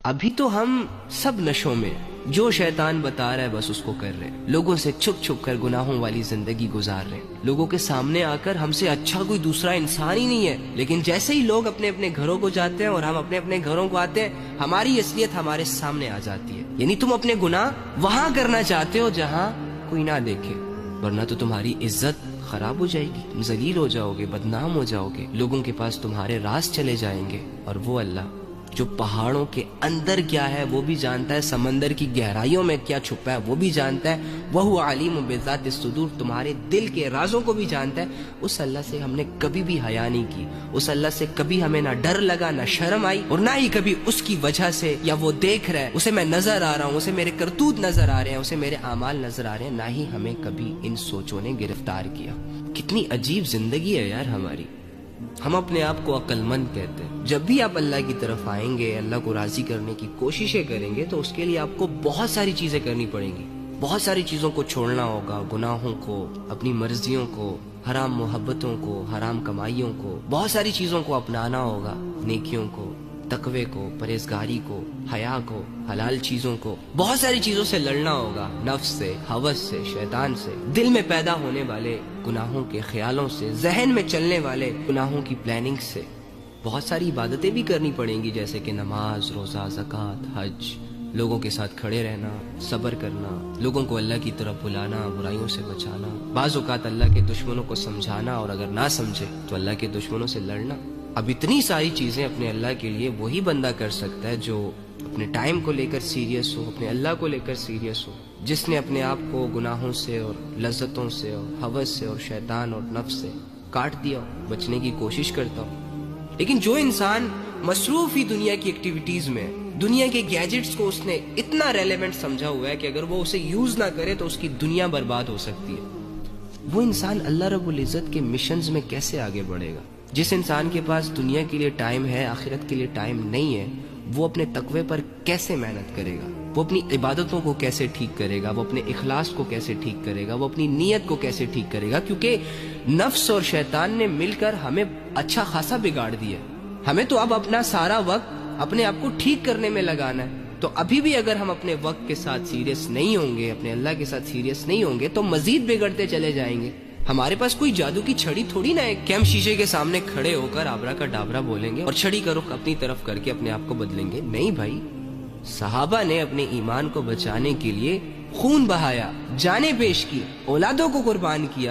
ابھی تو ہم سب نشوں میں، جو شیطان بتا رہا ہے بس اس کو کر رہے ہیں، لوگوں سے چھپ چھپ کر گناہوں والی زندگی گزار رہے ہیں، لوگوں کے سامنے آ کر ہم سے اچھا کوئی دوسرا انسان ہی نہیں ہے، لیکن جیسے ہی لوگ اپنے اپنے گھروں کو جاتے ہیں اور ہم اپنے اپنے گھروں کو آتے ہیں، ہماری اصلیت ہمارے سامنے آ جاتی ہے۔ یعنی تم اپنے گناہ وہاں کرنا چاہتے ہو جہاں کوئی نہ دیکھے، ورنہ تو تمہاری عزت خراب ہو جائے گی، تم ذلیل ہو جاؤ گے، بدنام ہو جاؤ گے، لوگوں کے پاس تمہارے راز چلے جائیں گے۔ اور وہ اللہ جو پہاڑوں کے اندر کیا ہے وہ بھی جانتا ہے، سمندر کی گہرائیوں میں کیا چھپا ہے وہ بھی جانتا ہے، وَهُوَ عَلِيمٌ بِذَاتِ الصُّدُورِ، تمہارے دل کے رازوں کو بھی جانتا ہے۔ اس اللہ سے ہم نے کبھی بھی حیا نہیں کی، اس اللہ سے کبھی ہمیں نہ ڈر لگا، نہ شرم آئی، اور نہ ہی کبھی اس کی وجہ سے یا وہ دیکھ رہا ہے، اسے میں نظر آ رہا ہوں، اسے میرے کرتوت نظر آ رہے ہیں، اسے میرے اعمال نظر آ رہے ہیں، نہ ہی ہمیں کبھی ان سوچوں نے گرفتار کیا۔ کتنی عجیب زندگی ہے یار ہماری۔ ہم اپنے آپ کو عقل مند کہتے ہیں، جب بھی آپ اللہ کی طرف آئیں گے، اللہ کو راضی کرنے کی کوششیں کریں گے تو اس کے لیے آپ کو بہت ساری چیزیں کرنی پڑیں گی، بہت ساری چیزوں کو چھوڑنا ہوگا، گناہوں کو، اپنی مرضیوں کو، حرام محبتوں کو، حرام کمائیوں کو، بہت ساری چیزوں کو اپنانا ہوگا، نیکیوں کو، تقوی کو، پرہیزگاری کو، حیا کو، حلال چیزوں کو، بہت ساری چیزوں سے لڑنا ہوگا، نفس سے، ہوس سے، شیطان سے، دل میں پیدا ہونے والے گناہوں کے خیالوں سے، ذہن میں چلنے والے گناہوں کی پلاننگ سے، بہت ساری عبادتیں بھی کرنی پڑیں گی، جیسے کہ نماز، روزہ، زکوٰۃ، حج، لوگوں کے ساتھ کھڑے رہنا، صبر کرنا، لوگوں کو اللہ کی طرف بلانا، برائیوں سے بچانا، بعض اوقات اللہ کے دشمنوں کو سمجھانا، اور اگر نہ سمجھے تو اللہ کے دشمنوں سے لڑنا۔ اب اتنی ساری چیزیں اپنے اللہ کے لیے وہی بندہ کر سکتا ہے جو اپنے ٹائم کو لے کر سیریس ہو، اپنے اللہ کو لے کر سیریس ہو، جس نے اپنے آپ کو گناہوں سے اور لذتوں سے اور ہوس سے اور شیطان اور نفس سے کاٹ دیا ہو، بچنے کی کوشش کرتا ہو۔ لیکن جو انسان مصروف ہی دنیا کی ایکٹیویٹیز میں، دنیا کے گیجٹس کو اس نے اتنا ریلیونٹ سمجھا ہوا ہے کہ اگر وہ اسے یوز نہ کرے تو اس کی دنیا برباد ہو سکتی ہے، وہ انسان اللہ رب العزت کے مشنز میں کیسے آگے بڑھے گا؟ جس انسان کے پاس دنیا کے لیے ٹائم ہے، آخرت کے لیے ٹائم نہیں ہے، وہ اپنے تقوی پر کیسے محنت کرے گا؟ وہ اپنی عبادتوں کو کیسے ٹھیک کرے گا؟ وہ اپنے اخلاص کو کیسے ٹھیک کرے گا؟ وہ اپنی نیت کو کیسے ٹھیک کرے گا؟ کیونکہ نفس اور شیطان نے مل کر ہمیں اچھا خاصا بگاڑ دیا ہے۔ ہمیں تو اب اپنا سارا وقت اپنے آپ کو ٹھیک کرنے میں لگانا ہے۔ تو ابھی بھی اگر ہم اپنے وقت کے ساتھ سیریس نہیں ہوں گے، اپنے اللہ کے ساتھ سیریس نہیں ہوں گے، تو مزید بگڑتے چلے جائیں گے۔ ہمارے پاس کوئی جادو کی چھڑی تھوڑی نہ ہے کہ ہم شیشے کے سامنے کھڑے ہو کر آبرا کا ڈابرا بولیں گے اور چھڑی کا رخ اپنی طرف کر کے اپنے آپ کو بدلیں گے۔ نہیں بھائی، صحابہ نے اپنے ایمان کو بچانے کے لیے خون بہایا، جانیں پیش کی، اولادوں کو قربان کیا۔